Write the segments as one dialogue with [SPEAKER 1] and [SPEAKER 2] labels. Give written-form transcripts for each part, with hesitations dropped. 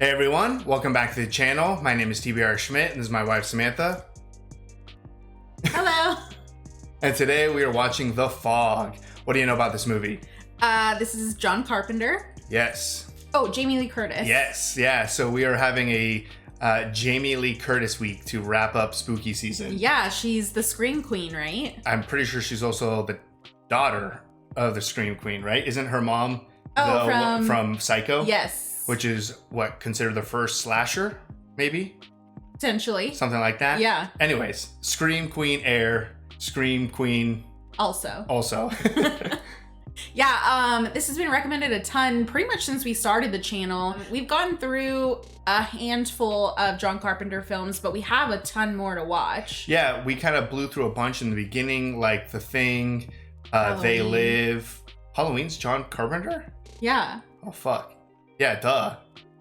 [SPEAKER 1] Hey everyone, welcome back to the channel. My name is TBR Schmitt and this is my wife Samantha.
[SPEAKER 2] Hello.
[SPEAKER 1] And today we are watching The Fog. What do you know about this movie?
[SPEAKER 2] This is John Carpenter.
[SPEAKER 1] Yes.
[SPEAKER 2] Oh, Jamie Lee Curtis.
[SPEAKER 1] Yes, yeah. So we are having a Jamie Lee Curtis week to wrap up spooky season.
[SPEAKER 2] Yeah, she's the Scream Queen, right?
[SPEAKER 1] I'm pretty sure she's also the daughter of the Scream Queen, right? Isn't her mom from Psycho?
[SPEAKER 2] Yes.
[SPEAKER 1] Which is what, considered the first slasher, maybe?
[SPEAKER 2] Potentially.
[SPEAKER 1] Something like that?
[SPEAKER 2] Yeah.
[SPEAKER 1] Anyways, Scream Queen heir, Scream Queen
[SPEAKER 2] Also.
[SPEAKER 1] Yeah,
[SPEAKER 2] this has been recommended a ton pretty much since we started the channel. We've gone through a handful of John Carpenter films, but we have a ton more to watch.
[SPEAKER 1] Yeah, we kind of blew through a bunch in the beginning, like The Thing, They Live. Halloween's John Carpenter?
[SPEAKER 2] Yeah.
[SPEAKER 1] Oh, fuck. Yeah, duh.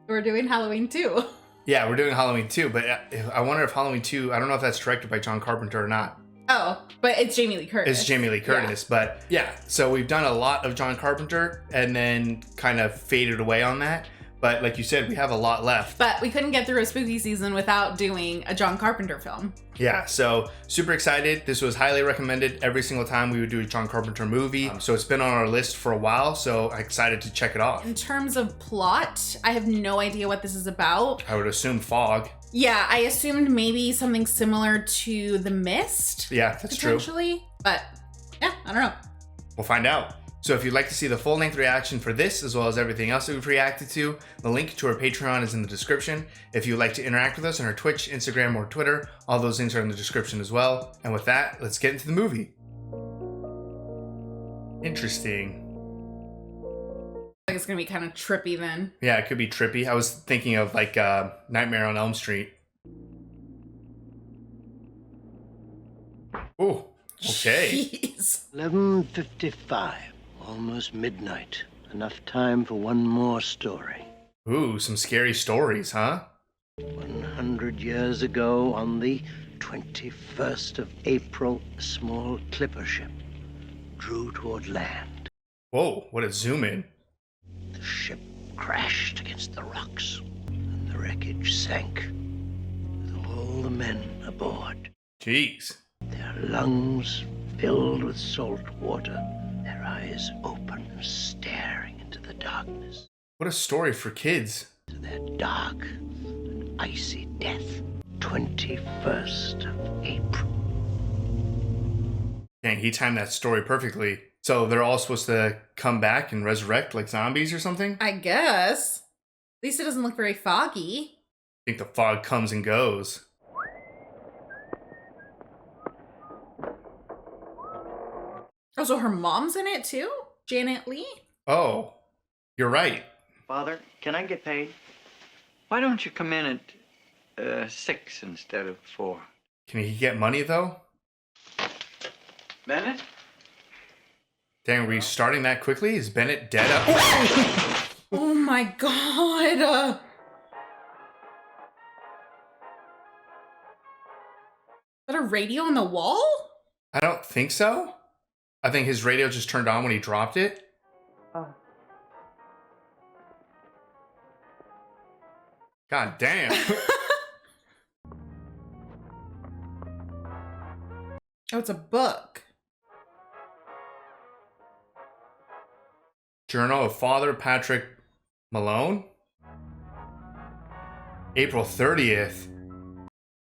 [SPEAKER 2] We're doing Halloween too.
[SPEAKER 1] Yeah, we're doing Halloween 2, but I wonder if Halloween 2, I don't know if that's directed by John Carpenter or not.
[SPEAKER 2] Oh, but it's Jamie Lee Curtis.
[SPEAKER 1] It's Jamie Lee Curtis, but yeah. So we've done a lot of John Carpenter and then kind of faded away on that. But like you said, we have a lot left.
[SPEAKER 2] But we couldn't get through a spooky season without doing a John Carpenter film.
[SPEAKER 1] Yeah, so super excited. This was highly recommended every single time we would do a John Carpenter movie. So it's been on our list for a while, so I'm excited to check it off.
[SPEAKER 2] In terms of plot, I have no idea what this is about.
[SPEAKER 1] I would assume fog.
[SPEAKER 2] Yeah, I assumed maybe something similar to The Mist.
[SPEAKER 1] Yeah, that's true.
[SPEAKER 2] Potentially, but yeah, I don't know.
[SPEAKER 1] We'll find out. So if you'd like to see the full-length reaction for this, as well as everything else that we've reacted to, the link to our Patreon is in the description. If you'd like to interact with us on our Twitch, Instagram, or Twitter, all those links are in the description as well. And with that, let's get into the movie. Interesting.
[SPEAKER 2] I think it's gonna be kind of trippy then.
[SPEAKER 1] Yeah, it could be trippy. I was thinking of like Nightmare on Elm Street. Oh, okay.
[SPEAKER 2] Jeez.
[SPEAKER 3] 11:55. Almost midnight. Enough time for one more story.
[SPEAKER 1] Ooh, some scary stories, huh?
[SPEAKER 3] 100 years ago, on the 21st of April, a small clipper ship drew toward land.
[SPEAKER 1] Whoa, what a zoom in.
[SPEAKER 3] The ship crashed against the rocks, and the wreckage sank, with all the men aboard.
[SPEAKER 1] Jeez.
[SPEAKER 3] Their lungs filled with salt water, their eyes open, staring into the darkness.
[SPEAKER 1] What a story for kids.
[SPEAKER 3] To their dark and icy death. 21st of April.
[SPEAKER 1] Dang, he timed that story perfectly. So they're all supposed to come back and resurrect like zombies or something?
[SPEAKER 2] I guess. At least it doesn't look very foggy.
[SPEAKER 1] I think the fog comes and goes.
[SPEAKER 2] Oh, so her mom's in it too? Janet Leigh?
[SPEAKER 1] Oh, you're right.
[SPEAKER 4] Father, can I get paid? Why don't you come in at 6 instead of 4?
[SPEAKER 1] Can he get money though?
[SPEAKER 4] Bennett?
[SPEAKER 1] Dang, are we starting that quickly? Is Bennett dead up?
[SPEAKER 2] Oh my god! Is that a radio on the wall?
[SPEAKER 1] I don't think so. I think his radio just turned on when he dropped it.
[SPEAKER 4] Oh.
[SPEAKER 1] God damn.
[SPEAKER 2] Oh, it's a book.
[SPEAKER 1] Journal of Father Patrick Malone? April 30th.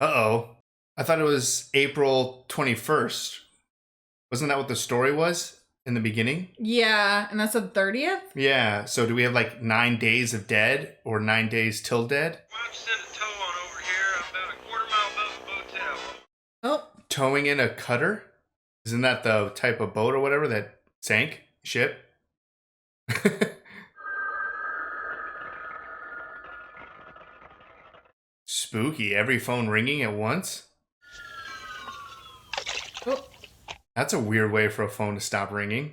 [SPEAKER 1] Uh-oh. I thought it was April 21st. Wasn't that what the story was in the beginning?
[SPEAKER 2] Yeah, and that's the 30th?
[SPEAKER 1] Yeah, so do we have like 9 days of dead or 9 days till dead?
[SPEAKER 5] Why don't you send a tow on over here? I'm about a quarter-mile above the motel.
[SPEAKER 2] Oh.
[SPEAKER 1] Towing in a cutter? Isn't that the type of boat or whatever that sank? Ship? Spooky. Every phone ringing at once?
[SPEAKER 2] Oh.
[SPEAKER 1] That's a weird way for a phone to stop ringing.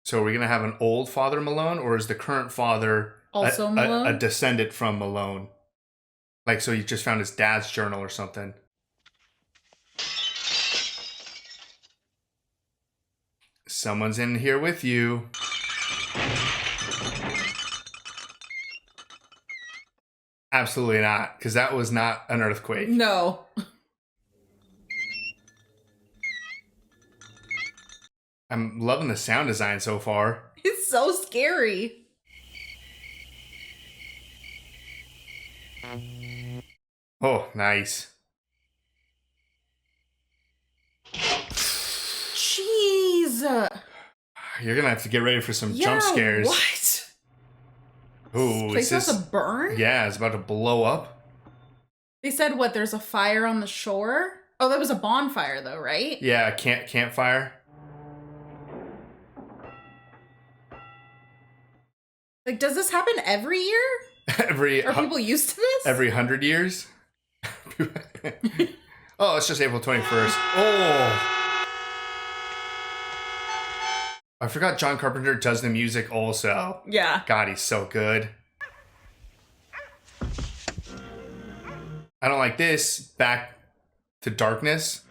[SPEAKER 1] So are we going to have an old Father Malone, or is the current father
[SPEAKER 2] Also Malone?
[SPEAKER 1] a descendant from Malone? Like, so he just found his dad's journal or something. Someone's in here with you. Absolutely not, because that was not an earthquake.
[SPEAKER 2] No.
[SPEAKER 1] I'm loving the sound design so far.
[SPEAKER 2] It's so scary.
[SPEAKER 1] Oh, nice.
[SPEAKER 2] Jeez.
[SPEAKER 1] You're gonna have to get ready for some
[SPEAKER 2] Yeah,
[SPEAKER 1] jump scares.
[SPEAKER 2] What?
[SPEAKER 1] Ooh,
[SPEAKER 2] Place
[SPEAKER 1] is
[SPEAKER 2] has
[SPEAKER 1] this?
[SPEAKER 2] a burn?
[SPEAKER 1] Yeah, it's about to blow up.
[SPEAKER 2] They said what? There's a fire on the shore? Oh, that was a bonfire though, right?
[SPEAKER 1] Yeah, campfire.
[SPEAKER 2] Like, does this happen every year? Are people used to this?
[SPEAKER 1] Every 100 years. Oh, it's just April 21st. Oh, I forgot John Carpenter does the music also.
[SPEAKER 2] Yeah.
[SPEAKER 1] God, he's so good. I don't like this. Back to darkness.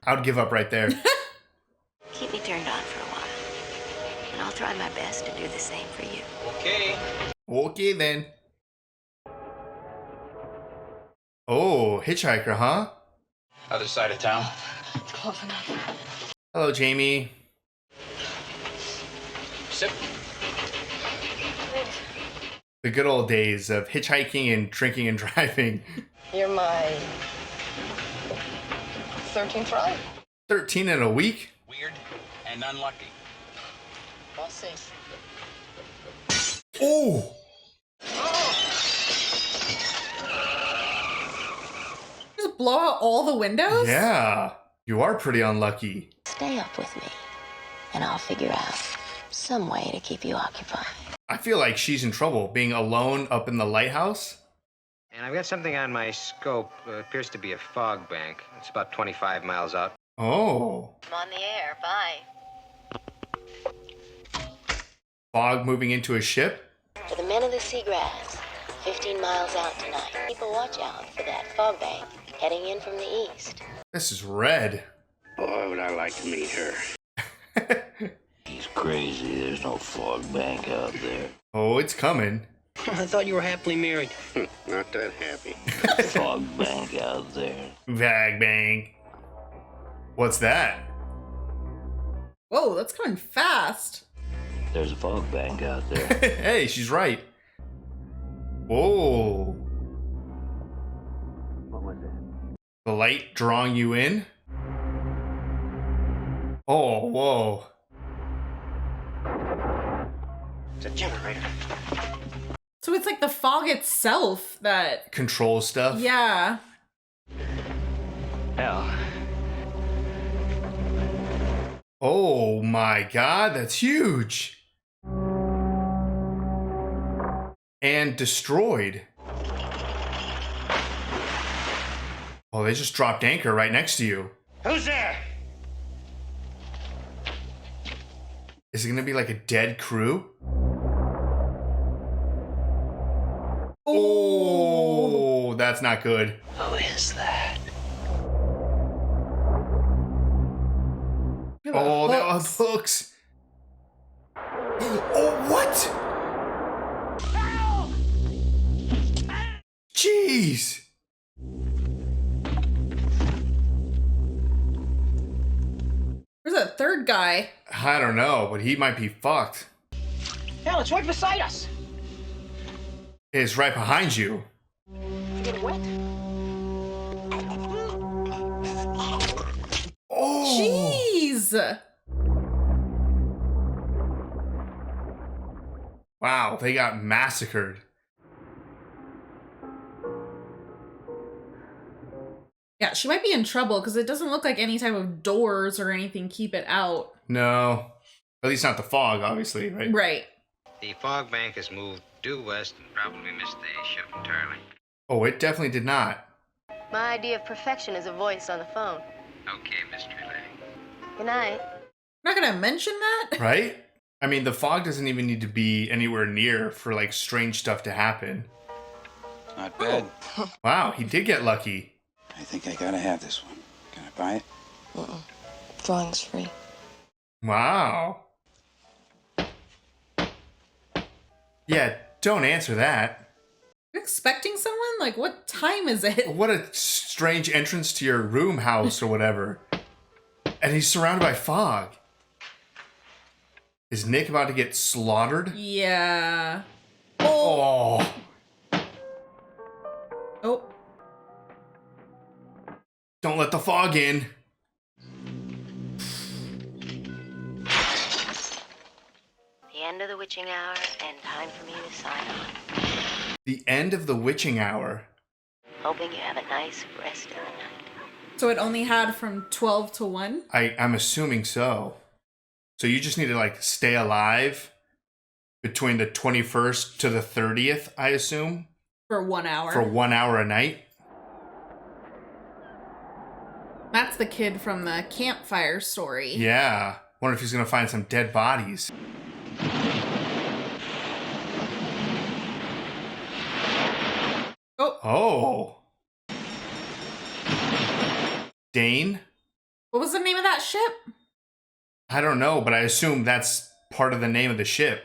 [SPEAKER 1] I would give up right there.
[SPEAKER 6] Keep me turned on for a while, and I'll try my best to do the same for you.
[SPEAKER 5] Okay.
[SPEAKER 1] Okay, then. Oh, hitchhiker, huh?
[SPEAKER 5] Other side of town.
[SPEAKER 6] It's close enough.
[SPEAKER 1] Hello, Jamie.
[SPEAKER 5] Sip.
[SPEAKER 1] The good old days of hitchhiking and drinking and driving.
[SPEAKER 6] You're my 13th ride.
[SPEAKER 1] 13 in a week?
[SPEAKER 5] Weird and unlucky.
[SPEAKER 6] I'll see.
[SPEAKER 1] Oh!
[SPEAKER 2] Just blow out all the windows?
[SPEAKER 1] Yeah. You are pretty unlucky.
[SPEAKER 6] Stay up with me, and I'll figure out some way to keep you occupied.
[SPEAKER 1] I feel like she's in trouble being alone up in the lighthouse.
[SPEAKER 7] And I've got something on my scope. Appears to be a fog bank. It's about 25 miles out.
[SPEAKER 1] Oh.
[SPEAKER 6] I'm on the air. Bye.
[SPEAKER 1] Fog moving into a ship?
[SPEAKER 6] For the men of the seagrass, 15 miles out tonight. Keep a watch out for that fog bank heading in from the east.
[SPEAKER 1] This is red.
[SPEAKER 8] Boy, would I like to meet her.
[SPEAKER 9] He's crazy. There's no fog bank out there.
[SPEAKER 1] Oh, it's coming.
[SPEAKER 8] I thought you were happily married. Not that happy.
[SPEAKER 9] Fog bank out there.
[SPEAKER 1] Vag bang. What's that?
[SPEAKER 2] Whoa, that's coming fast.
[SPEAKER 9] There's a fog bank out there.
[SPEAKER 1] Hey, she's right. Whoa.
[SPEAKER 9] What was it?
[SPEAKER 1] The light drawing you in? Oh, whoa.
[SPEAKER 8] It's a generator.
[SPEAKER 2] So it's like the fog itself that...
[SPEAKER 1] Control stuff?
[SPEAKER 2] Yeah.
[SPEAKER 7] Hell.
[SPEAKER 1] Oh my god, that's huge. And destroyed. Oh, they just dropped anchor right next to you.
[SPEAKER 8] Who's there?
[SPEAKER 1] Is it gonna be like a dead crew? Oh, that's not good.
[SPEAKER 9] Who is that?
[SPEAKER 1] Oh, they are hooks. Oh, what? Jeez.
[SPEAKER 2] There's a third guy.
[SPEAKER 1] I don't know, but he might be fucked.
[SPEAKER 8] Hell, it's right beside us.
[SPEAKER 1] It's right behind you.
[SPEAKER 8] You getting wet?
[SPEAKER 1] Oh.
[SPEAKER 2] Jeez.
[SPEAKER 1] Wow, they got massacred.
[SPEAKER 2] Yeah, she might be in trouble because it doesn't look like any type of doors or anything keep it out.
[SPEAKER 1] No. At least not the fog, obviously, right?
[SPEAKER 2] Right.
[SPEAKER 7] The fog bank has moved due west and probably missed the ship entirely.
[SPEAKER 1] Oh, it definitely did not.
[SPEAKER 6] My idea of perfection is a voice on the phone.
[SPEAKER 7] Okay, mystery lady.
[SPEAKER 6] Good night.
[SPEAKER 2] I'm not gonna mention that.
[SPEAKER 1] Right? I mean, the fog doesn't even need to be anywhere near for like strange stuff to happen.
[SPEAKER 10] Not bad.
[SPEAKER 1] Wow, he did get lucky.
[SPEAKER 10] I think I gotta have this one. Can I buy it?
[SPEAKER 6] Drawing's free.
[SPEAKER 1] Wow. Yeah, don't answer that.
[SPEAKER 2] You expecting someone? Like, what time is it?
[SPEAKER 1] What a strange entrance to your room house or whatever. And he's surrounded by fog. Is Nick about to get slaughtered?
[SPEAKER 2] Yeah.
[SPEAKER 1] Oh.
[SPEAKER 2] Oh.
[SPEAKER 1] Don't let the fog in.
[SPEAKER 6] The end of the witching hour and time for me to sign on.
[SPEAKER 1] The end of the witching hour.
[SPEAKER 6] Hoping you have a nice rest of the night.
[SPEAKER 2] So it only had from 12 to 1?
[SPEAKER 1] I'm assuming so. So you just need to like stay alive between the 21st to the 30th, I assume.
[SPEAKER 2] For 1 hour.
[SPEAKER 1] For 1 hour a night.
[SPEAKER 2] That's the kid from the campfire story.
[SPEAKER 1] Yeah. Wonder if he's gonna find some dead bodies. Oh. Dane?
[SPEAKER 2] What was the name of that ship?
[SPEAKER 1] I don't know, but I assume that's part of the name of the ship.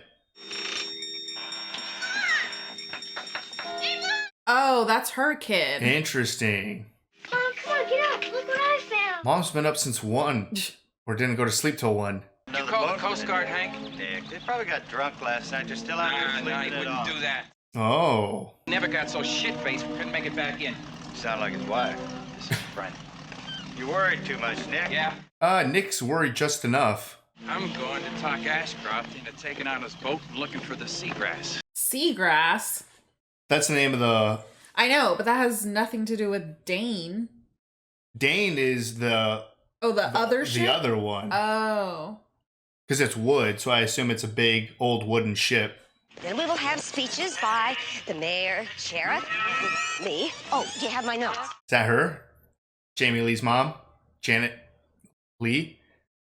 [SPEAKER 2] Oh, that's her kid.
[SPEAKER 1] Interesting.
[SPEAKER 11] Mom, come on, get up. Look what I found.
[SPEAKER 1] Mom's been up since 1. Or didn't go to sleep till 1.
[SPEAKER 12] You call the Coast Guard, Hank?
[SPEAKER 13] Dick, they probably got drunk last night. They're still out here sleeping
[SPEAKER 12] Nah, he
[SPEAKER 13] it
[SPEAKER 12] wouldn't
[SPEAKER 13] off.
[SPEAKER 12] do that.
[SPEAKER 1] Oh.
[SPEAKER 12] Never got so shit-faced we couldn't make it back in.
[SPEAKER 13] You sound like his wife. This is Brent. You worried too much, Nick.
[SPEAKER 12] Yeah.
[SPEAKER 1] Nick's worried just enough.
[SPEAKER 12] I'm going to talk Ashcroft into taking out his boat and looking for the seagrass.
[SPEAKER 2] Seagrass?
[SPEAKER 1] That's the name of the...
[SPEAKER 2] I know, but that has nothing to do with Dane.
[SPEAKER 1] Dane is the...
[SPEAKER 2] Oh, the other ship?
[SPEAKER 1] The other one.
[SPEAKER 2] Oh.
[SPEAKER 1] Because it's wood, so I assume it's a big, old wooden ship.
[SPEAKER 11] Then we will have speeches by the mayor, sheriff, me. Oh, you have my notes.
[SPEAKER 1] Is that her? Jamie Lee's mom? Janet Lee?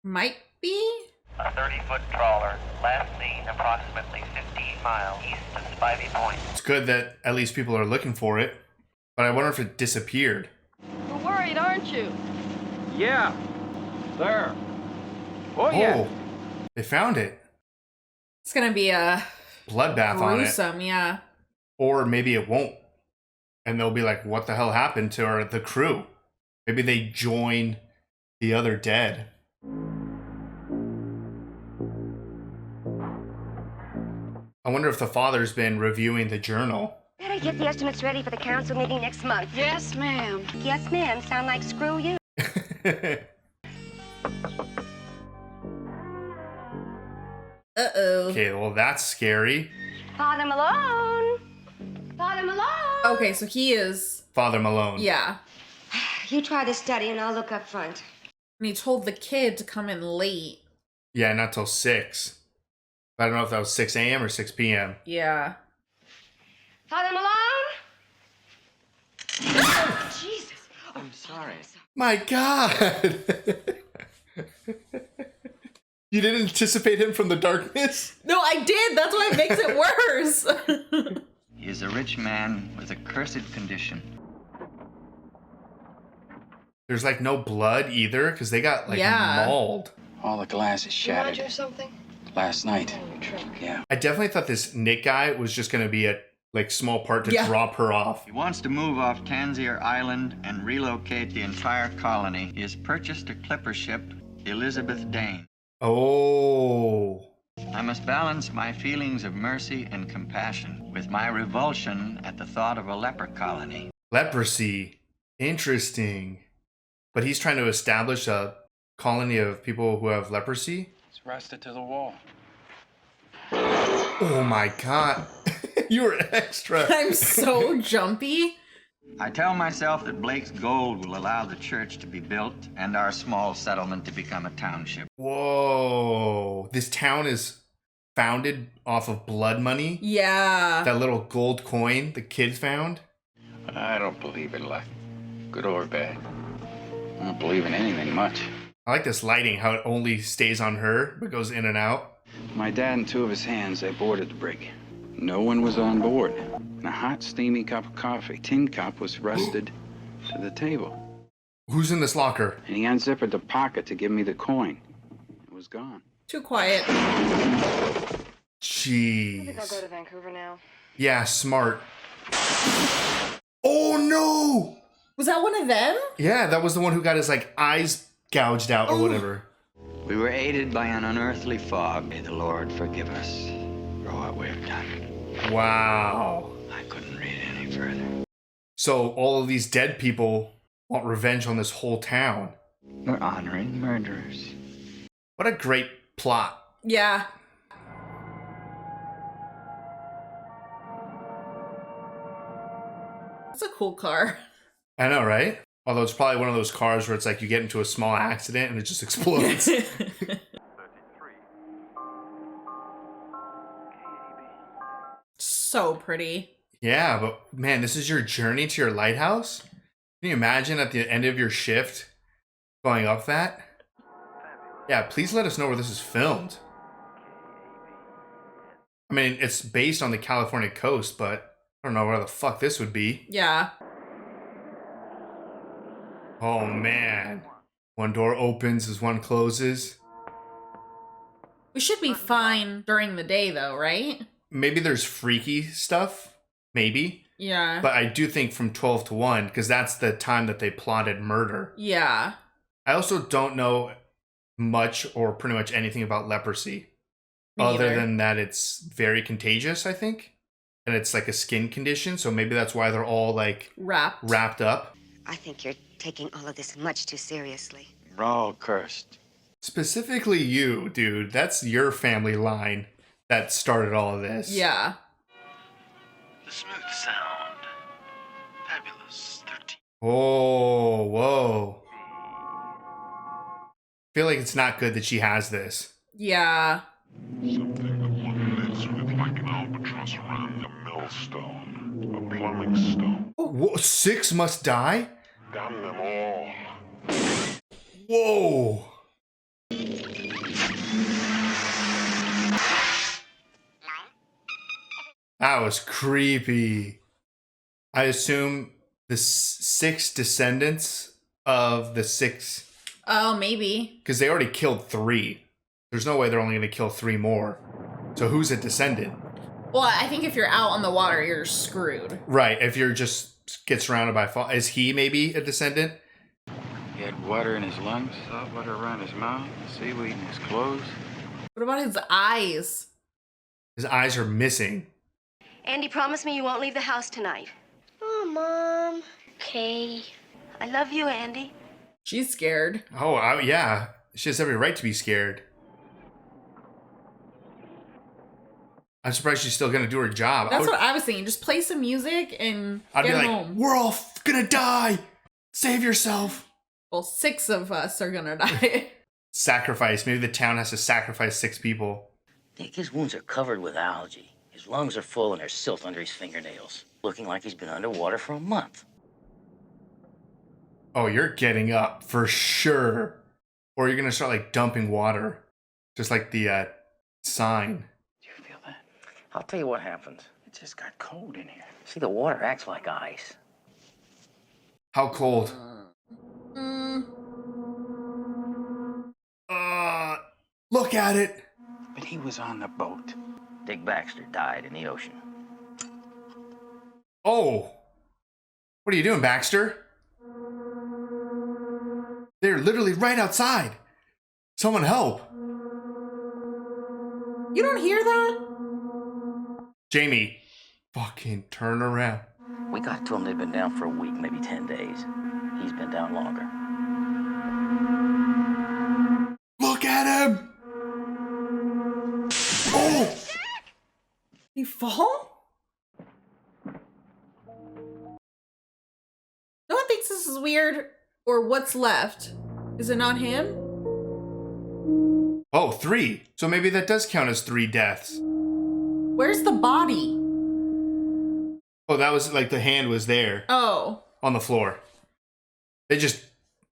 [SPEAKER 2] Might be?
[SPEAKER 14] A 30-foot trawler, last seen approximately 15 miles east of Spivey Point.
[SPEAKER 1] It's good that at least people are looking for it, but I wonder if it disappeared.
[SPEAKER 15] You're worried, aren't you?
[SPEAKER 4] Yeah. There. Oh, yeah.
[SPEAKER 1] They found it.
[SPEAKER 2] It's gonna be a...
[SPEAKER 1] bloodbath on it.
[SPEAKER 2] Gruesome, yeah.
[SPEAKER 1] Or maybe it won't. And they'll be like, what the hell happened to the crew? Maybe they join the other dead. I wonder if the father's been reviewing the journal.
[SPEAKER 11] Better get the estimates ready for the council meeting next month.
[SPEAKER 15] Yes, ma'am.
[SPEAKER 11] Yes, ma'am. Sound like screw you.
[SPEAKER 2] Uh-oh.
[SPEAKER 1] Okay, well, that's scary.
[SPEAKER 11] Father Malone. Father Malone.
[SPEAKER 2] Okay, so he is...
[SPEAKER 1] Father Malone.
[SPEAKER 2] Yeah.
[SPEAKER 11] You try to study and I'll look up front.
[SPEAKER 2] And he told the kid to come in late.
[SPEAKER 1] Yeah, not till 6. I don't know if that was 6 a.m. or 6 p.m.
[SPEAKER 2] Yeah.
[SPEAKER 11] Father Malone? Oh, Jesus.
[SPEAKER 4] I'm sorry.
[SPEAKER 1] My God! You didn't anticipate him from the darkness?
[SPEAKER 2] No, I did. That's why it makes it worse.
[SPEAKER 4] He is a rich man with a cursed condition.
[SPEAKER 1] There's like no blood either, because they got like mauled.
[SPEAKER 10] All the glass is shattered.
[SPEAKER 15] Roger, something?
[SPEAKER 10] Last night. Yeah.
[SPEAKER 1] I definitely thought this Nick guy was just going to be a like small part to drop her off.
[SPEAKER 4] He wants to move off Tangier Island and relocate the entire colony. He has purchased a clipper ship, Elizabeth Dane.
[SPEAKER 1] Oh.
[SPEAKER 4] I must balance my feelings of mercy and compassion with my revulsion at the thought of a leper colony.
[SPEAKER 1] Leprosy. Interesting. But he's trying to establish a colony of people who have leprosy?
[SPEAKER 10] It's rusted to the wall.
[SPEAKER 1] Oh my God. You were extra.
[SPEAKER 2] I'm so jumpy.
[SPEAKER 4] I tell myself that Blake's gold will allow the church to be built and our small settlement to become a township.
[SPEAKER 1] Whoa. This town is founded off of blood money?
[SPEAKER 2] Yeah.
[SPEAKER 1] That little gold coin the kids found?
[SPEAKER 10] I don't believe in luck. Good or bad. I don't believe in anything much.
[SPEAKER 1] I like this lighting, how it only stays on her, but goes in and out.
[SPEAKER 10] My dad and two of his hands, they boarded the brig. No one was on board. And a hot, steamy cup of coffee. Tin cup was rusted to the table.
[SPEAKER 1] Who's in this locker?
[SPEAKER 10] And he unzippered the pocket to give me the coin. It was gone.
[SPEAKER 2] Too quiet.
[SPEAKER 15] I think I'll go
[SPEAKER 1] Jeez.
[SPEAKER 15] to Vancouver now.
[SPEAKER 1] Yeah, smart. Oh no!
[SPEAKER 2] Was that one of them?
[SPEAKER 1] Yeah, that was the one who got his like eyes gouged out or whatever.
[SPEAKER 10] We were aided by an unearthly fog. May the Lord forgive us for what we've done.
[SPEAKER 1] Wow.
[SPEAKER 10] I couldn't read any further.
[SPEAKER 1] So all of these dead people want revenge on this whole town.
[SPEAKER 10] We're honoring murderers.
[SPEAKER 1] What a great plot.
[SPEAKER 2] Yeah. That's a cool car.
[SPEAKER 1] I know, right? Although it's probably one of those cars where it's like you get into a small accident and it just explodes.
[SPEAKER 2] So pretty.
[SPEAKER 1] Yeah, but man, this is your journey to your lighthouse? Can you imagine at the end of your shift going up that? Yeah, please let us know where this is filmed. I mean, it's based on the California coast, but I don't know where the fuck this would be.
[SPEAKER 2] Yeah.
[SPEAKER 1] Oh man. One door opens as one closes.
[SPEAKER 2] We should be fine during the day though, right?
[SPEAKER 1] Maybe there's freaky stuff. Maybe.
[SPEAKER 2] Yeah.
[SPEAKER 1] But I do think from 12 to 1, because that's the time that they plotted murder.
[SPEAKER 2] Yeah.
[SPEAKER 1] I also don't know much or pretty much anything about leprosy.
[SPEAKER 2] Me
[SPEAKER 1] Other
[SPEAKER 2] either.
[SPEAKER 1] than that it's very contagious, I think. And it's like a skin condition, so maybe that's why they're all like wrapped up.
[SPEAKER 11] I think you're taking all of this much too seriously.
[SPEAKER 10] We're all cursed.
[SPEAKER 1] Specifically you, dude. That's your family line that started all of this.
[SPEAKER 2] Yeah.
[SPEAKER 5] The smooth sound. Fabulous 13.
[SPEAKER 1] Oh, whoa. I feel like it's not good that she has this.
[SPEAKER 2] Yeah.
[SPEAKER 16] Something that lives with like an albatross around a millstone, a plumbing stone.
[SPEAKER 1] Whoa, 6 must die?
[SPEAKER 16] Damn them all.
[SPEAKER 1] Whoa. That was creepy. I assume the 6 descendants of the 6...
[SPEAKER 2] Oh, maybe.
[SPEAKER 1] Because they already killed 3. There's no way they're only going to kill 3 more. So who's a descendant?
[SPEAKER 2] Well, I think if you're out on the water, you're screwed.
[SPEAKER 1] Right, if you're just get surrounded by fog. Is he maybe a descendant?
[SPEAKER 10] He had water in his lungs, salt water around his mouth, seaweed in his clothes.
[SPEAKER 2] What about his eyes?
[SPEAKER 1] His eyes are missing.
[SPEAKER 15] Andy, promise me you won't leave the house tonight.
[SPEAKER 6] Oh, Mom. Okay.
[SPEAKER 15] I love you, Andy.
[SPEAKER 2] She's scared.
[SPEAKER 1] Oh, yeah. She has every right to be scared. I'm surprised she's still going to do her job.
[SPEAKER 2] That's what I was thinking. Just play some music and
[SPEAKER 1] I'd
[SPEAKER 2] get
[SPEAKER 1] be like,
[SPEAKER 2] home.
[SPEAKER 1] we're all going to die. Save yourself.
[SPEAKER 2] Well, 6 of us are going to die.
[SPEAKER 1] Sacrifice. Maybe the town has to sacrifice 6 people.
[SPEAKER 9] I think his wounds are covered with algae. His lungs are full and there's silt under his fingernails. Looking like he's been underwater for a month.
[SPEAKER 1] Oh, you're getting up for sure. Or you're going to start like dumping water. Just like the sign.
[SPEAKER 9] I'll tell you what happened.
[SPEAKER 10] It just got cold in here.
[SPEAKER 9] See, the water acts like ice.
[SPEAKER 1] How cold? Look at it.
[SPEAKER 10] But he was on the boat.
[SPEAKER 9] Dick Baxter died in the ocean.
[SPEAKER 1] Oh. What are you doing, Baxter? They're literally right outside. Someone help.
[SPEAKER 2] You don't hear that?
[SPEAKER 1] Jamie, fucking turn around.
[SPEAKER 9] We got to him, they'd been down for a week, maybe 10 days. He's been down longer.
[SPEAKER 1] Look at him. Oh!
[SPEAKER 2] You fall? No one thinks this is weird, or what's left. Is it not him?
[SPEAKER 1] Oh, 3. So maybe that does count as 3 deaths.
[SPEAKER 2] Where's the body?
[SPEAKER 1] Oh, that was like the hand was there.
[SPEAKER 2] Oh.
[SPEAKER 1] On the floor. They just...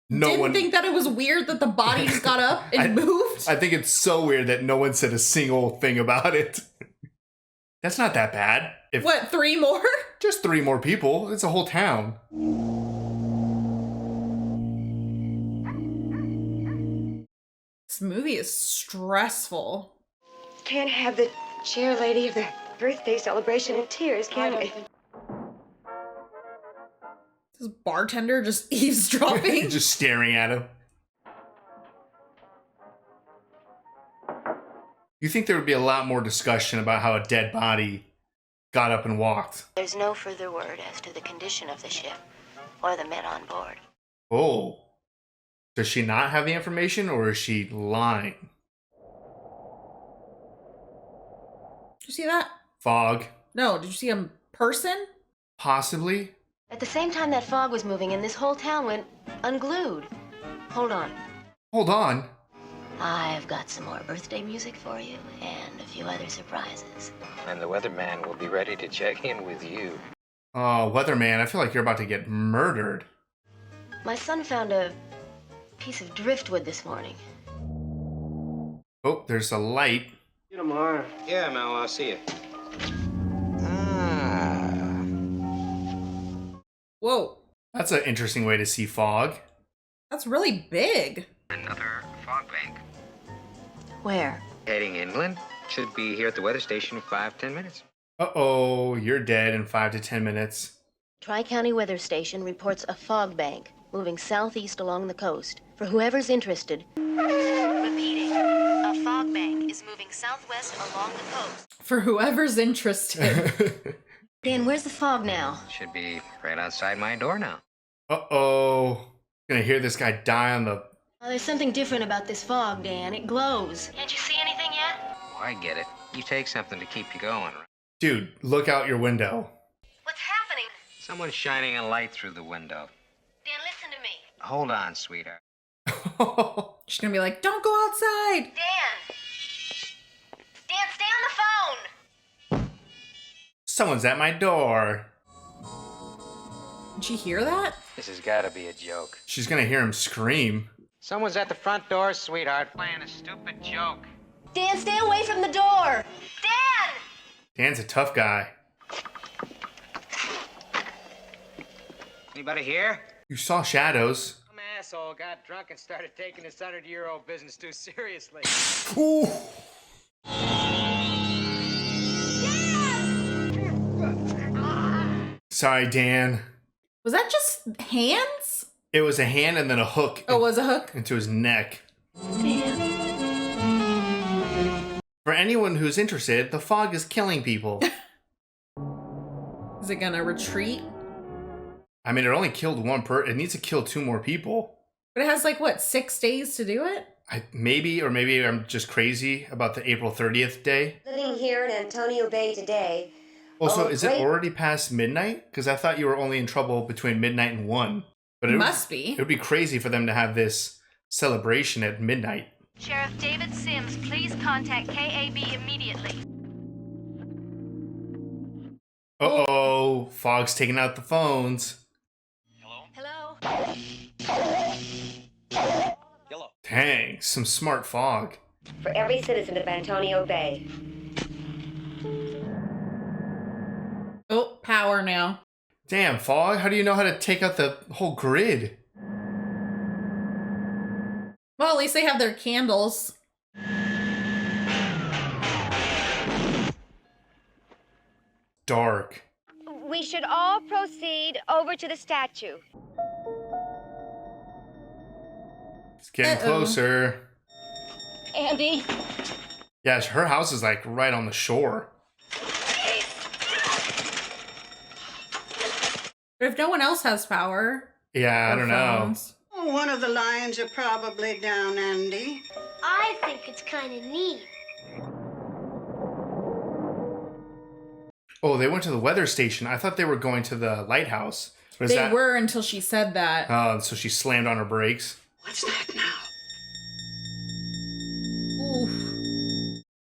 [SPEAKER 2] Didn't think that it was weird that the body just got up and moved?
[SPEAKER 1] I think it's so weird that no one said a single thing about it. That's not that bad.
[SPEAKER 2] What, 3 more?
[SPEAKER 1] Just 3 more people. It's a whole town.
[SPEAKER 2] This movie is stressful.
[SPEAKER 15] Can't have the chair lady of the birthday celebration in tears, can't we?
[SPEAKER 2] This bartender just eavesdropping.
[SPEAKER 1] Just staring at him. You think there would be a lot more discussion about how a dead body got up and walked.
[SPEAKER 6] There's no further word as to the condition of the ship or the men on board.
[SPEAKER 1] Oh. Does she not have the information, or is she lying?
[SPEAKER 2] Did you see that?
[SPEAKER 1] Fog.
[SPEAKER 2] No, did you see a person?
[SPEAKER 1] Possibly.
[SPEAKER 6] At the same time that fog was moving in, this whole town went unglued. Hold on.
[SPEAKER 1] Hold on.
[SPEAKER 6] I've got some more birthday music for you and a few other surprises.
[SPEAKER 7] And the weatherman will be ready to check in with you.
[SPEAKER 1] Oh, weatherman, I feel like you're about to get murdered.
[SPEAKER 6] My son found a piece of driftwood this morning.
[SPEAKER 1] Oh, there's a light.
[SPEAKER 7] See you tomorrow. Yeah, Mel, I'll see you.
[SPEAKER 2] Whoa.
[SPEAKER 1] That's an interesting way to see fog.
[SPEAKER 2] That's really big.
[SPEAKER 7] Another fog bank.
[SPEAKER 6] Where?
[SPEAKER 7] Heading inland. Should be here at the weather station in 5-10 minutes.
[SPEAKER 1] Uh-oh, you're dead in 5 to 10 minutes.
[SPEAKER 6] Tri-County Weather Station reports a fog bank moving southeast along the coast. For whoever's interested. Repeating. A fog bank is moving southwest along the coast.
[SPEAKER 2] For whoever's interested.
[SPEAKER 6] Dan, where's the fog now?
[SPEAKER 7] Should be right outside my door now.
[SPEAKER 1] Uh-oh. Gonna hear this guy die on the...
[SPEAKER 6] Oh, there's something different about this fog, Dan. It glows. Can't you see anything yet?
[SPEAKER 7] Oh, I get it. You take something to keep you going.
[SPEAKER 1] Dude, look out your window.
[SPEAKER 6] What's happening?
[SPEAKER 7] Someone's shining a light through the window.
[SPEAKER 6] Dan, listen to me.
[SPEAKER 7] Hold on, sweetheart.
[SPEAKER 2] She's gonna be like, don't go outside.
[SPEAKER 6] Dan! Dan, stay on the phone!
[SPEAKER 1] Someone's at my door.
[SPEAKER 2] Did she hear that?
[SPEAKER 7] This has got to be a joke.
[SPEAKER 1] She's gonna hear him scream.
[SPEAKER 7] Someone's at the front door, sweetheart. Playing a stupid joke.
[SPEAKER 6] Dan, stay away from the door! Dan!
[SPEAKER 1] Dan's a tough guy.
[SPEAKER 7] Anybody here?
[SPEAKER 1] You saw shadows.
[SPEAKER 7] Some asshole got drunk and started taking this 100-year-old business too seriously.
[SPEAKER 1] Ooh. Sorry, Dan.
[SPEAKER 2] Was that just hands?
[SPEAKER 1] It was a hand and then a hook.
[SPEAKER 2] Oh, it was a hook?
[SPEAKER 1] Into his neck.
[SPEAKER 6] Dan.
[SPEAKER 1] For anyone who's interested, the fog is killing people.
[SPEAKER 2] Is it gonna retreat?
[SPEAKER 1] I mean, it only killed one It needs to kill 2 more people.
[SPEAKER 2] But it has like, what, 6 days to do it?
[SPEAKER 1] Maybe I'm just crazy about the April 30th day.
[SPEAKER 11] Living here in Antonio Bay today.
[SPEAKER 1] Also,
[SPEAKER 11] Oh,
[SPEAKER 1] is it already past midnight? Because I thought you were only in trouble between midnight and 1. But it
[SPEAKER 2] must be.
[SPEAKER 1] It would be crazy for them to have this celebration at midnight.
[SPEAKER 17] Sheriff David Sims, please contact KAB immediately.
[SPEAKER 1] Uh-oh, fog's taking out the phones.
[SPEAKER 6] Hello?
[SPEAKER 13] Hello.
[SPEAKER 1] Dang, some smart fog.
[SPEAKER 11] For every citizen of Antonio Bay.
[SPEAKER 2] Oh, power now.
[SPEAKER 1] Damn, fog, how do you know how to take out the whole grid?
[SPEAKER 2] Well, at least they have their candles.
[SPEAKER 1] Dark.
[SPEAKER 15] We should all proceed over to the statue.
[SPEAKER 1] It's getting closer.
[SPEAKER 15] Andy?
[SPEAKER 1] Yeah, her house is like right on the shore.
[SPEAKER 2] But if no one else has power...
[SPEAKER 1] Yeah, I don't know.
[SPEAKER 18] Oh, one of the lions are probably down, Andy.
[SPEAKER 15] I think it's kind of neat.
[SPEAKER 1] Oh, they went to the weather station. I thought they were going to the lighthouse.
[SPEAKER 2] They were until she said that.
[SPEAKER 1] Oh, so she slammed on her brakes.
[SPEAKER 18] What's that now?
[SPEAKER 2] Oof.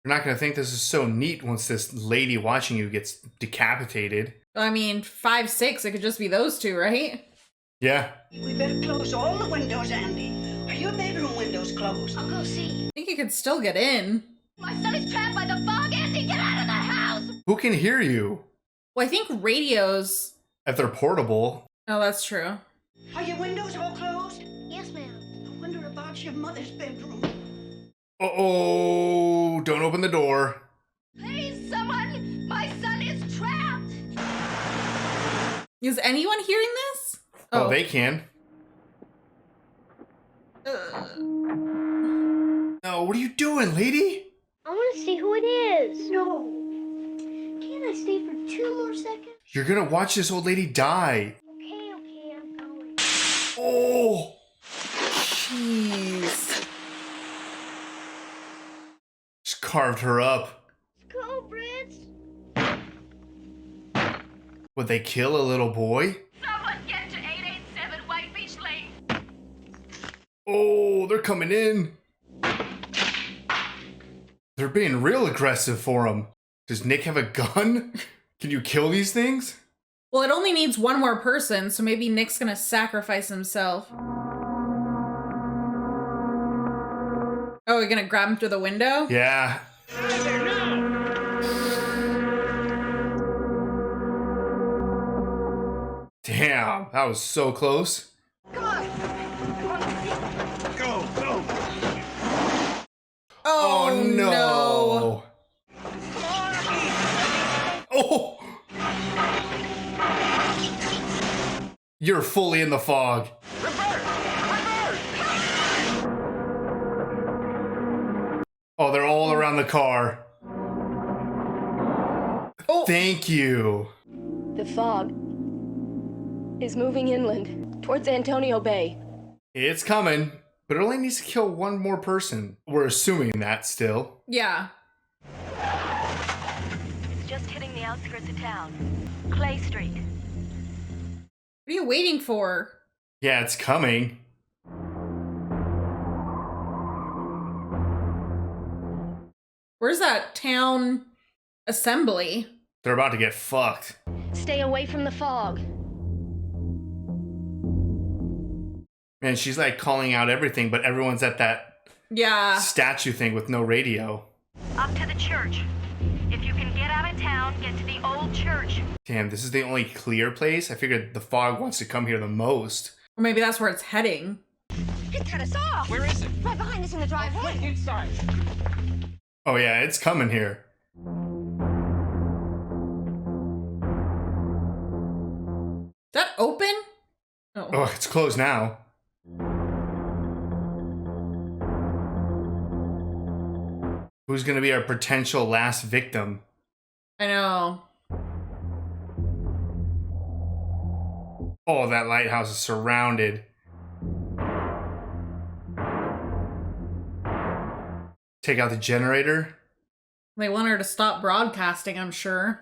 [SPEAKER 1] You're not going to think this is so neat once this lady watching you gets decapitated.
[SPEAKER 2] I mean, 5, 6, it could just be those 2, right?
[SPEAKER 1] Yeah.
[SPEAKER 18] We better close all the windows, Andy. Are your bedroom windows closed?
[SPEAKER 15] I'll go see.
[SPEAKER 2] I think you could still get in.
[SPEAKER 15] My son is trapped by the fog, Andy! Get out of the house!
[SPEAKER 1] Who can hear you?
[SPEAKER 2] Well, I think radios...
[SPEAKER 1] If they're portable.
[SPEAKER 2] Oh, that's true.
[SPEAKER 18] Are your windows all closed?
[SPEAKER 15] Yes, ma'am.
[SPEAKER 18] I wonder about your mother's bedroom.
[SPEAKER 1] Uh-oh, don't open the door.
[SPEAKER 15] Please
[SPEAKER 2] Is anyone hearing this?
[SPEAKER 1] Oh, they can. No, what are you doing, lady?
[SPEAKER 6] I want to see who it is. No. Can't I stay for 2 more seconds?
[SPEAKER 1] You're gonna watch this old lady die.
[SPEAKER 6] Okay, I'm going.
[SPEAKER 1] Oh!
[SPEAKER 2] Jeez.
[SPEAKER 1] Just carved her up.
[SPEAKER 6] Culprits!
[SPEAKER 1] Would they kill a little boy?
[SPEAKER 17] Someone get to 887 White Beach Lane.
[SPEAKER 1] Oh, they're coming in. They're being real aggressive for him. Does Nick have a gun? Can you kill these things?
[SPEAKER 2] Well, it only needs one more person, so maybe Nick's gonna sacrifice himself. Oh, we're gonna grab him through the window?
[SPEAKER 1] Yeah. Damn, that was so close.
[SPEAKER 18] Come on. Go, go.
[SPEAKER 1] Oh no. Oh! You're fully in the fog. Oh, they're all around the car.
[SPEAKER 2] Oh.
[SPEAKER 1] Thank you.
[SPEAKER 6] The fog is moving inland towards Antonio Bay.
[SPEAKER 1] It's coming, but it only needs to kill one more person. We're assuming that still.
[SPEAKER 2] Yeah.
[SPEAKER 17] It's just hitting the outskirts of town. Clay Street.
[SPEAKER 2] What are you waiting for?
[SPEAKER 1] Yeah, it's coming.
[SPEAKER 2] Where's that town assembly?
[SPEAKER 1] They're about to get fucked.
[SPEAKER 6] Stay away from the fog.
[SPEAKER 1] Man, she's like calling out everything, but everyone's at that statue thing with no radio.
[SPEAKER 17] Up to the church. If you can get out of town, get to the old church.
[SPEAKER 1] Damn, this is the only clear place? I figured the fog wants to come here the most.
[SPEAKER 2] Or maybe that's where it's heading.
[SPEAKER 11] It cut us off.
[SPEAKER 12] Where is it?
[SPEAKER 11] Right behind us in the driveway.
[SPEAKER 12] Inside.
[SPEAKER 1] Oh yeah, it's coming here.
[SPEAKER 2] Is that open?
[SPEAKER 1] Oh, it's closed now. Who's gonna be our potential last victim?
[SPEAKER 2] I know.
[SPEAKER 1] Oh, that lighthouse is surrounded. Take out the generator.
[SPEAKER 2] They want her to stop broadcasting, I'm sure.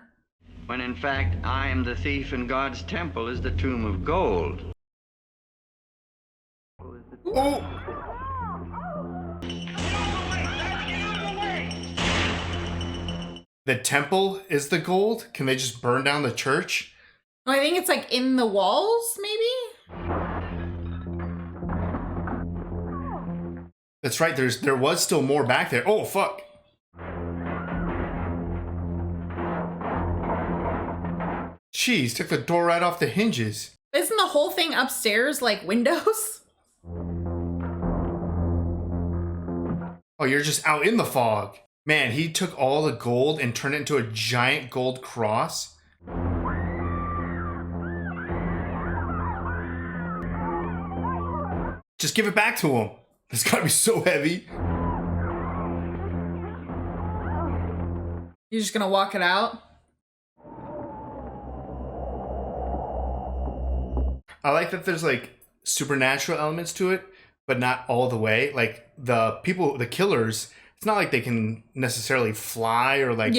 [SPEAKER 4] When in fact, I am the thief and God's temple is the tomb of gold.
[SPEAKER 1] Oh! The temple is the gold? Can they just burn down the church?
[SPEAKER 2] Oh, I think it's like in the walls, maybe?
[SPEAKER 1] That's right, there was still more back there. Oh, fuck. Jeez, took the door right off the hinges.
[SPEAKER 2] Isn't the whole thing upstairs like windows?
[SPEAKER 1] Oh, you're just out in the fog. Man, he took all the gold and turned it into a giant gold cross. Just give it back to him. It's gotta be so heavy.
[SPEAKER 2] You're just gonna walk it out?
[SPEAKER 1] I like that there's like supernatural elements to it, but not all the way. Like the killers, it's not like they can necessarily fly or like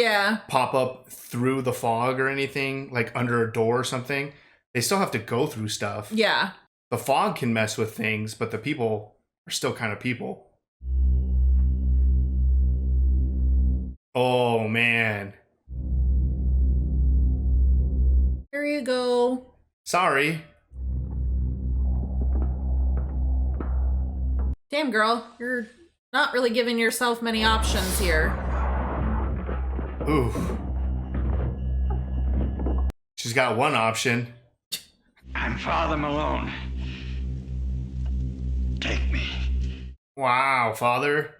[SPEAKER 1] pop up through the fog or anything, like under a door or something. They still have to go through stuff.
[SPEAKER 2] Yeah.
[SPEAKER 1] The fog can mess with things, but the people are still kind of people. Oh, man.
[SPEAKER 2] Here you go.
[SPEAKER 1] Sorry.
[SPEAKER 2] Damn, girl. You're not really giving yourself many options here.
[SPEAKER 1] Ooh. She's got one option.
[SPEAKER 12] I'm Father Malone. Take me.
[SPEAKER 1] Wow, Father.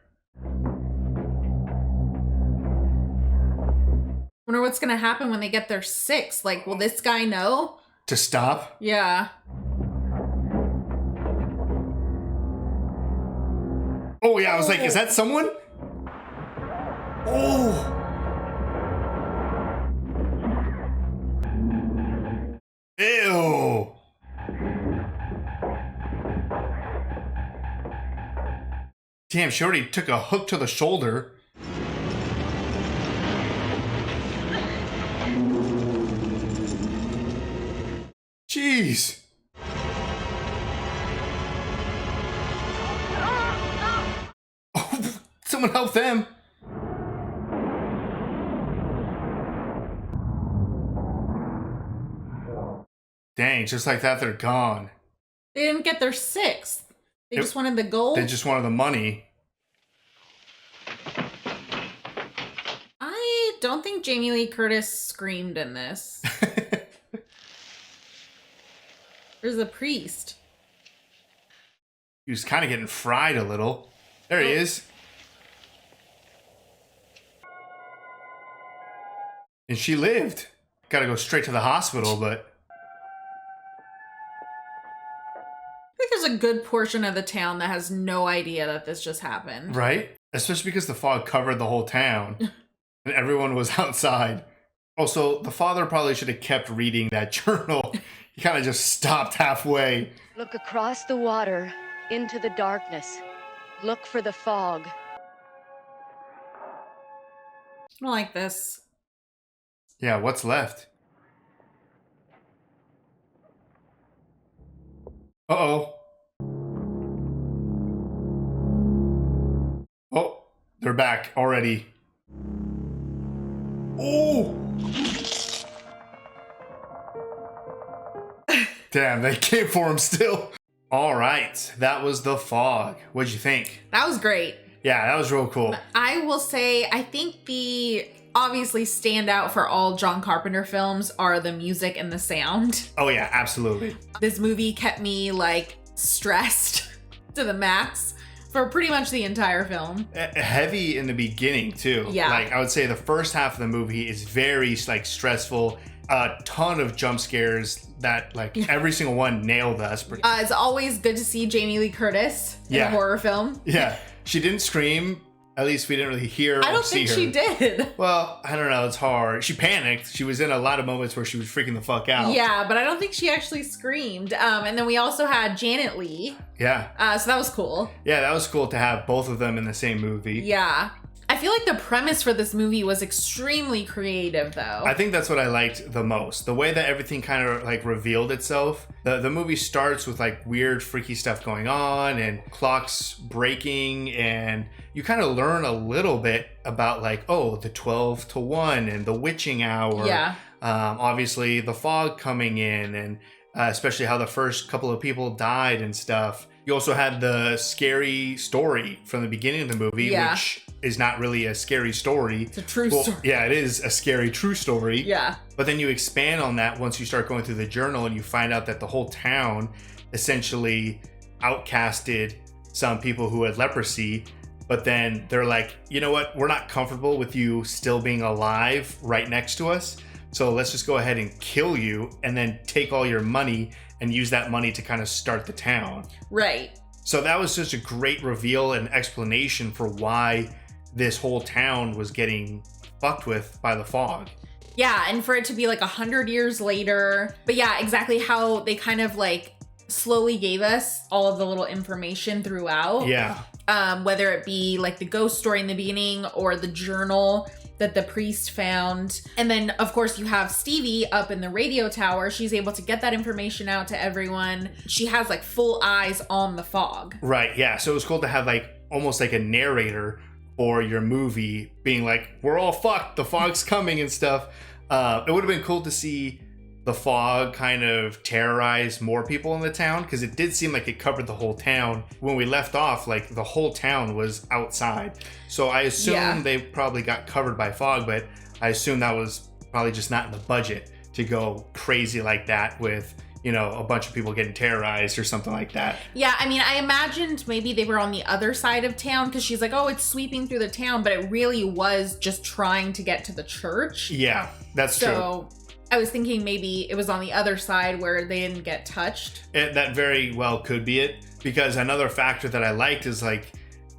[SPEAKER 2] Wonder what's gonna happen when they get their 6. Like, will this guy know?
[SPEAKER 1] To stop?
[SPEAKER 2] Yeah.
[SPEAKER 1] Oh yeah, I was like, is that someone? Oh. Ew. Damn, she already took a hook to the shoulder. Jeez. Oh, someone help them. Dang, just like that, they're gone.
[SPEAKER 2] They didn't get their sixth. They just wanted the gold.
[SPEAKER 1] They just wanted the money.
[SPEAKER 2] I don't think Jamie Lee Curtis screamed in this. Where's the priest?
[SPEAKER 1] He was kind of getting fried a little. There he is. And she lived. Gotta go straight to the hospital, but...
[SPEAKER 2] I think there's a good portion of the town that has no idea that this just happened.
[SPEAKER 1] Right? Especially because the fog covered the whole town. And everyone was outside. Also, the father probably should have kept reading that journal. He kind of just stopped halfway.
[SPEAKER 6] Look across the water into the darkness. Look for the fog.
[SPEAKER 2] I don't like this.
[SPEAKER 1] Yeah, what's left? Uh-oh. Oh, they're back already. Oh! Damn, they came for him still. All right, that was The Fog. What'd you think?
[SPEAKER 2] That was great.
[SPEAKER 1] Yeah, that was real cool.
[SPEAKER 2] I will say, I think the obviously standout for all John Carpenter films are the music and the sound.
[SPEAKER 1] Oh yeah, absolutely.
[SPEAKER 2] This movie kept me like stressed to the max for pretty much the entire film.
[SPEAKER 1] Heavy in the beginning too.
[SPEAKER 2] Yeah.
[SPEAKER 1] Like I would say the first half of the movie is very like stressful. A ton of jump scares that like every single one nailed us.
[SPEAKER 2] It's always good to see Jamie Lee Curtis in a horror film.
[SPEAKER 1] Yeah. She didn't scream. At least we didn't really hear
[SPEAKER 2] I don't think she did.
[SPEAKER 1] Well, I don't know. It's hard. She panicked. She was in a lot of moments where she was freaking the fuck out.
[SPEAKER 2] Yeah, but I don't think she actually screamed. And then we also had Janet Leigh.
[SPEAKER 1] Yeah.
[SPEAKER 2] So that was cool.
[SPEAKER 1] Yeah, that was cool to have both of them in the same movie.
[SPEAKER 2] Yeah. I feel like the premise for this movie was extremely creative, though.
[SPEAKER 1] I think that's what I liked the most. The way that everything kind of like revealed itself. The movie starts with like weird, freaky stuff going on and clocks breaking, and you kind of learn a little bit about like, oh, the 12 to 1 and the witching hour.
[SPEAKER 2] Yeah.
[SPEAKER 1] Obviously, the fog coming in, and especially how the first couple of people died and stuff. You also had the scary story from the beginning of the movie, which is not really a scary story.
[SPEAKER 2] It's a true story.
[SPEAKER 1] Yeah, it is a scary true story.
[SPEAKER 2] Yeah.
[SPEAKER 1] But then you expand on that once you start going through the journal and you find out that the whole town essentially outcasted some people who had leprosy. But then they're like, you know what? We're not comfortable with you still being alive right next to us. So let's just go ahead and kill you and then take all your money and use that money to kind of start the town.
[SPEAKER 2] Right.
[SPEAKER 1] So that was such a great reveal and explanation for why this whole town was getting fucked with by the fog.
[SPEAKER 2] Yeah, and for it to be like 100 years later. But yeah, exactly how they kind of like slowly gave us all of the little information throughout.
[SPEAKER 1] Yeah.
[SPEAKER 2] Whether it be like the ghost story in the beginning or the journal that the priest found. And then of course you have Stevie up in the radio tower. She's able to get that information out to everyone. She has like full eyes on the fog.
[SPEAKER 1] Right, yeah. So it was cool to have like almost like a narrator for your movie being like, we're all fucked, the fog's coming and stuff. It would have been cool to see the fog kind of terrorize more people in the town, because it did seem like it covered the whole town. When we left off, like the whole town was outside. So I assume they probably got covered by fog, but I assume that was probably just not in the budget to go crazy like that with, you know, a bunch of people getting terrorized or something like that.
[SPEAKER 2] Yeah, I mean, I imagined maybe they were on the other side of town, because she's like, oh, it's sweeping through the town, but it really was just trying to get to the church.
[SPEAKER 1] Yeah, that's true.
[SPEAKER 2] I was thinking maybe it was on the other side where they didn't get touched.
[SPEAKER 1] That very well could be it, because another factor that I liked is like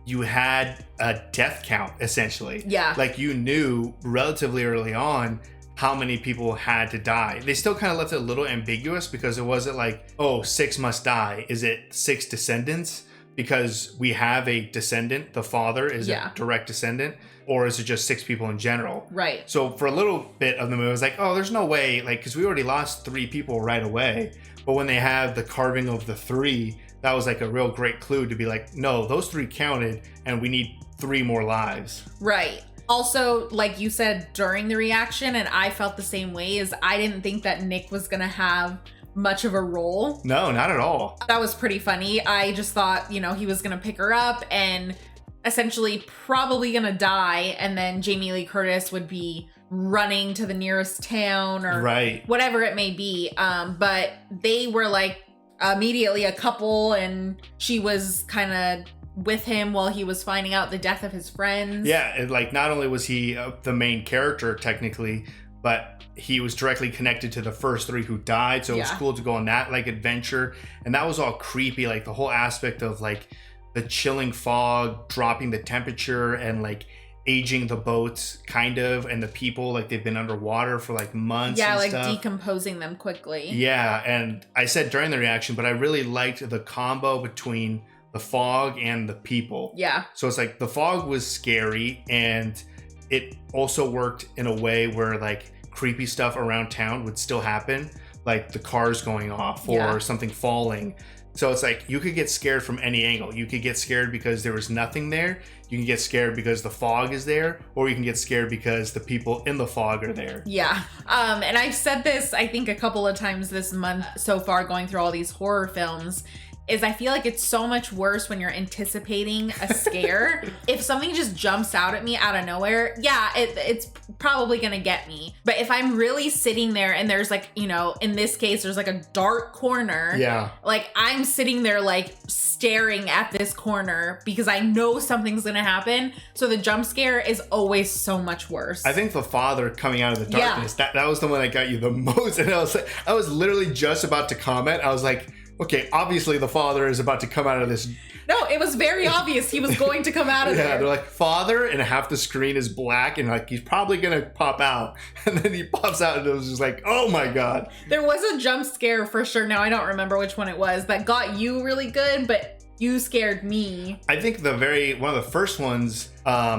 [SPEAKER 1] you had a death count essentially.
[SPEAKER 2] Yeah.
[SPEAKER 1] Like you knew relatively early on how many people had to die. They still kind of left it a little ambiguous because it wasn't like, oh, 6 must die. Is it 6 descendants? Because we have a descendant, the father is a direct descendant, or is it just 6 people in general?
[SPEAKER 2] Right.
[SPEAKER 1] So for a little bit of the movie, I was like, oh, there's no way, like, because we already lost 3 people right away. But when they have the carving of the 3, that was like a real great clue to be like, no, those 3 counted, and we need 3 more lives.
[SPEAKER 2] Right. Also, like you said during the reaction, and I felt the same way, is I didn't think that Nick was gonna have much of a role.
[SPEAKER 1] No, not at all.
[SPEAKER 2] That was pretty funny. I just thought, he was gonna pick her up and essentially probably gonna die, and then Jamie Lee Curtis would be running to the nearest town or whatever it may be. But they were like immediately a couple, and she was kind of with him while he was finding out the death of his friends.
[SPEAKER 1] Yeah, and like not only was he the main character technically, but he was directly connected to the first 3 who died. So it was cool to go on that like adventure. And that was all creepy, like the whole aspect of like the chilling fog, dropping the temperature, and like aging the boats kind of, and the people like they've been underwater for like months.
[SPEAKER 2] Yeah,
[SPEAKER 1] and
[SPEAKER 2] like
[SPEAKER 1] stuff.
[SPEAKER 2] decomposing them quickly.
[SPEAKER 1] Yeah, and I said during the reaction, but I really liked the combo between the fog and the people.
[SPEAKER 2] Yeah.
[SPEAKER 1] So it's like the fog was scary, and it also worked in a way where like creepy stuff around town would still happen, like the cars going off or something falling. So it's like you could get scared from any angle. You could get scared because there was nothing there. You can get scared because the fog is there, or you can get scared because the people in the fog are there.
[SPEAKER 2] Yeah. And I've said this, I think, a couple of times this month so far going through all these horror films, is I feel like it's so much worse when you're anticipating a scare. If something just jumps out at me out of nowhere, it's probably gonna get me. But if I'm really sitting there and there's like, in this case, there's like a dark corner.
[SPEAKER 1] Yeah.
[SPEAKER 2] Like I'm sitting there like staring at this corner because I know something's gonna happen. So the jump scare is always so much worse.
[SPEAKER 1] I think the father coming out of the darkness, that was the one that got you the most. And I was literally just about to comment. I was like, okay, obviously the father is about to come out of this.
[SPEAKER 2] No, it was very obvious he was going to come out of there.
[SPEAKER 1] Yeah, they're like, father, and half the screen is black, and like he's probably gonna pop out. And then he pops out, and it was just like, oh my God.
[SPEAKER 2] There was a jump scare for sure. Now I don't remember which one it was that got you really good, but you scared me.
[SPEAKER 1] I think one of the first ones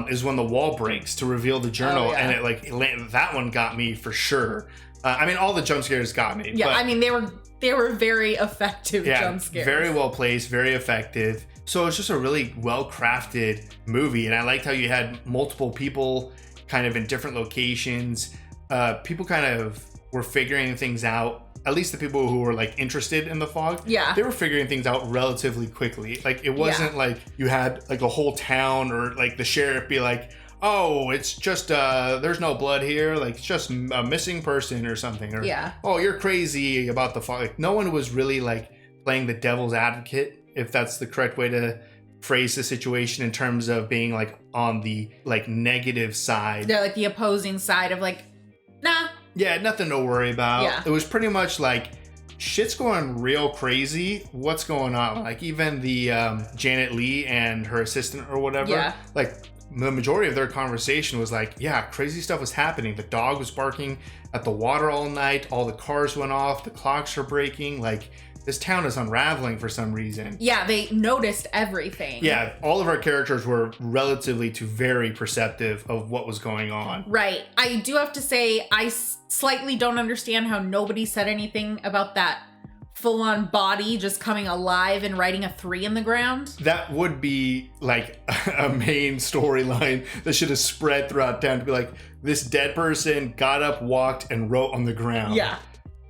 [SPEAKER 1] is when the wall breaks to reveal the journal, and that one got me for sure. I mean, all the jump scares got me.
[SPEAKER 2] Yeah,
[SPEAKER 1] but,
[SPEAKER 2] I mean, they were very effective jump scares.
[SPEAKER 1] Very well placed, very effective. So it's just a really well-crafted movie, and I liked how you had multiple people kind of in different locations. People kind of were figuring things out. At least the people who were like interested in the fog, they were figuring things out relatively quickly. Like it wasn't like you had like a whole town or like the sheriff be like, oh, it's just there's no blood here, like it's just a missing person or something, or oh, you're crazy about the fog. Like no one was really like playing the devil's advocate, if that's the correct way to phrase the situation, in terms of being like on the like negative side.
[SPEAKER 2] They're like the opposing side of like, nah.
[SPEAKER 1] Yeah, nothing to worry about.
[SPEAKER 2] Yeah.
[SPEAKER 1] It was pretty much like, shit's going real crazy. What's going on? Like even the Janet Leigh and her assistant or whatever, like the majority of their conversation was like, yeah, crazy stuff was happening. The dog was barking at the water all night. All the cars went off. The clocks are breaking. Like this town is unraveling for some reason.
[SPEAKER 2] Yeah, they noticed everything.
[SPEAKER 1] Yeah, all of our characters were relatively to very perceptive of what was going on.
[SPEAKER 2] Right. I do have to say, I slightly don't understand how nobody said anything about that full-on body just coming alive and writing a 3 in the ground. That
[SPEAKER 1] would be like a main storyline that should have spread throughout town to be like, this dead person got up, walked, and wrote on the ground.
[SPEAKER 2] Yeah.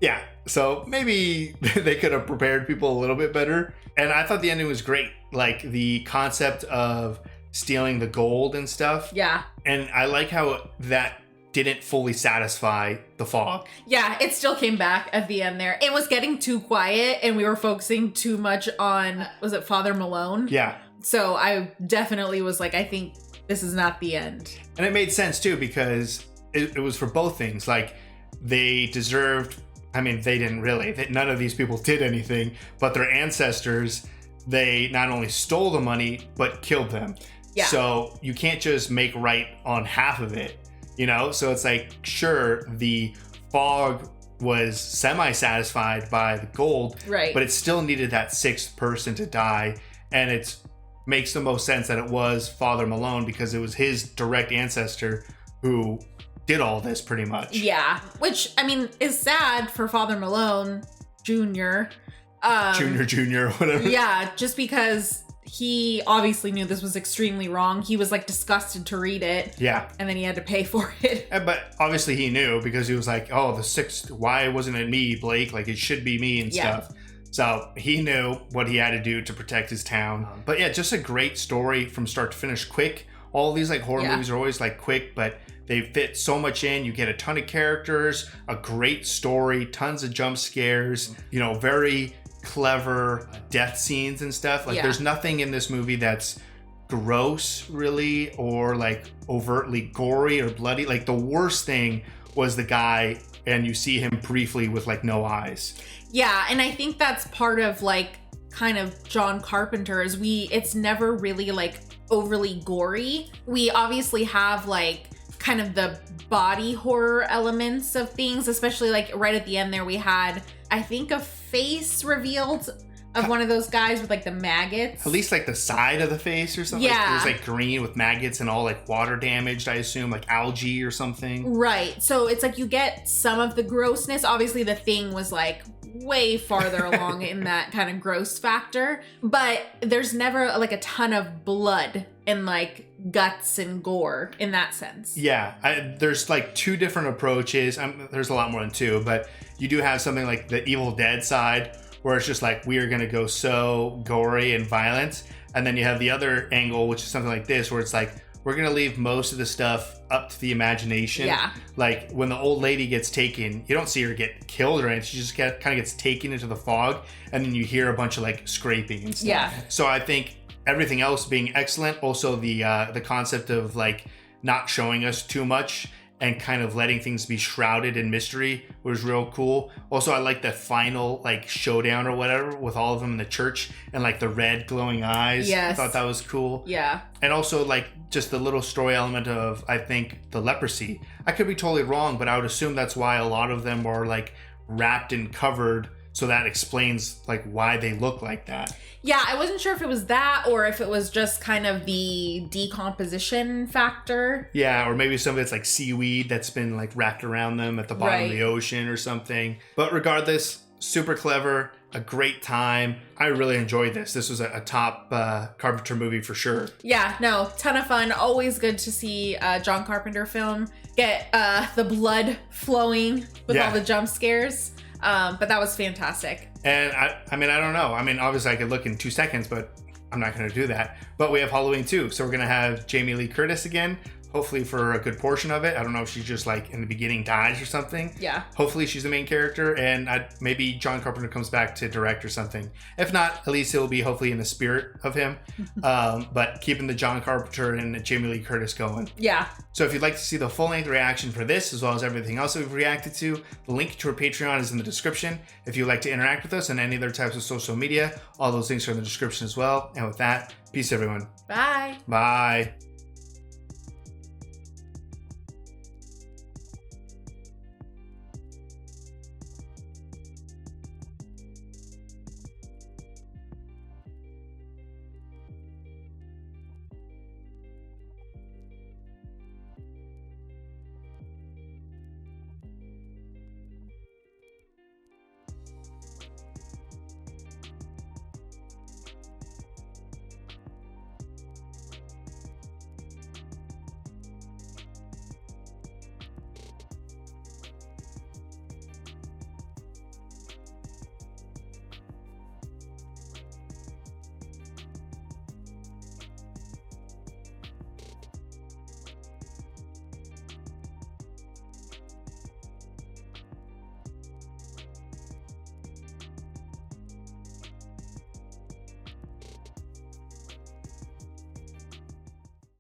[SPEAKER 1] Yeah. So maybe they could have prepared people a little bit better. And I thought the ending was great. Like the concept of stealing the gold and stuff.
[SPEAKER 2] Yeah.
[SPEAKER 1] And I like how that didn't fully satisfy the fog.
[SPEAKER 2] Yeah, it still came back at the end there. It was getting too quiet and we were focusing too much on, was it Father Malone?
[SPEAKER 1] Yeah.
[SPEAKER 2] So I definitely was like, I think this is not the end.
[SPEAKER 1] And it made sense too, because it was for both things. Like they deserved, I mean, they didn't really, none of these people did anything, but their ancestors, they not only stole the money, but killed them.
[SPEAKER 2] Yeah.
[SPEAKER 1] So you can't just make right on half of it, you know? So it's like, sure, the fog was semi-satisfied by the gold,
[SPEAKER 2] right?
[SPEAKER 1] But it still needed that sixth person to die. And it makes the most sense that it was Father Malone, because it was his direct ancestor who did all this pretty much.
[SPEAKER 2] Yeah, which, I mean, is sad for Father Malone Jr.
[SPEAKER 1] Junior, whatever.
[SPEAKER 2] Yeah, just because he obviously knew this was extremely wrong. He was like disgusted to read it.
[SPEAKER 1] Yeah.
[SPEAKER 2] And then he had to pay for it.
[SPEAKER 1] But obviously he knew, because he was like, oh, the sixth, why wasn't it me, Blake? Like, it should be me and stuff. So he knew what he had to do to protect his town. But yeah, just a great story from start to finish. Quick. All these like horror movies are always like quick, but they fit so much in. You get a ton of characters, a great story, tons of jump scares, you know, very clever death scenes and stuff. Like there's nothing in this movie that's gross really, or like overtly gory or bloody. Like the worst thing was the guy, and you see him briefly with like no eyes.
[SPEAKER 2] Yeah, and I think that's part of like kind of John Carpenter is it's never really like overly gory. We obviously have like kind of the body horror elements of things, especially like right at the end there we had, I think, a face revealed of one of those guys with like the maggots.
[SPEAKER 1] At least like the side of the face or something.
[SPEAKER 2] Yeah.
[SPEAKER 1] Like, it was like green with maggots and all like water damaged, I assume, like algae or something.
[SPEAKER 2] Right. So it's like you get some of the grossness. Obviously the Thing was like way farther along in that kind of gross factor, but there's never like a ton of blood and like guts and gore in that sense.
[SPEAKER 1] Yeah, there's like two different approaches. There's a lot more than two, but you do have something like the Evil Dead side, where it's just like, we are going to go so gory and violent. And then you have the other angle, which is something like this, where it's like, we're going to leave most of the stuff up to the imagination.
[SPEAKER 2] Yeah.
[SPEAKER 1] Like when the old lady gets taken, you don't see her get killed or anything. She just kind of gets taken into the fog, and then you hear a bunch of like scraping and stuff.
[SPEAKER 2] Yeah.
[SPEAKER 1] So I think everything else being excellent. Also the concept of like not showing us too much and kind of letting things be shrouded in mystery was real cool. Also, I like the final like showdown or whatever with all of them in the church and like the red glowing eyes.
[SPEAKER 2] Yes.
[SPEAKER 1] I thought that was cool.
[SPEAKER 2] Yeah.
[SPEAKER 1] And also like just the little story element of, I think, the leprosy. I could be totally wrong, but I would assume that's why a lot of them are like wrapped and covered. So that explains like why they look like that.
[SPEAKER 2] Yeah, I wasn't sure if it was that or if it was just kind of the decomposition factor.
[SPEAKER 1] Yeah, or maybe some of it's like seaweed that's been like wrapped around them at the bottom of the ocean or something. But regardless, super clever, a great time. I really enjoyed this. This was a top Carpenter movie for sure.
[SPEAKER 2] Yeah, no, ton of fun. Always good to see a John Carpenter film get the blood flowing with all the jump scares. But that was fantastic.
[SPEAKER 1] And I mean, I don't know. I mean, obviously I could look in 2 seconds, but I'm not going to do that. But we have Halloween 2. So we're going to have Jamie Lee Curtis again, hopefully for a good portion of it. I don't know if she's just like in the beginning dies or something.
[SPEAKER 2] Yeah.
[SPEAKER 1] Hopefully she's the main character, and maybe John Carpenter comes back to direct or something. If not, at least it'll be hopefully in the spirit of him. But keeping the John Carpenter and Jamie Lee Curtis going.
[SPEAKER 2] Yeah.
[SPEAKER 1] So if you'd like to see the full-length reaction for this, as well as everything else that we've reacted to, the link to our Patreon is in the description. If you'd like to interact with us on any other types of social media, all those links are in the description as well. And with that, peace everyone.
[SPEAKER 2] Bye.
[SPEAKER 1] Bye.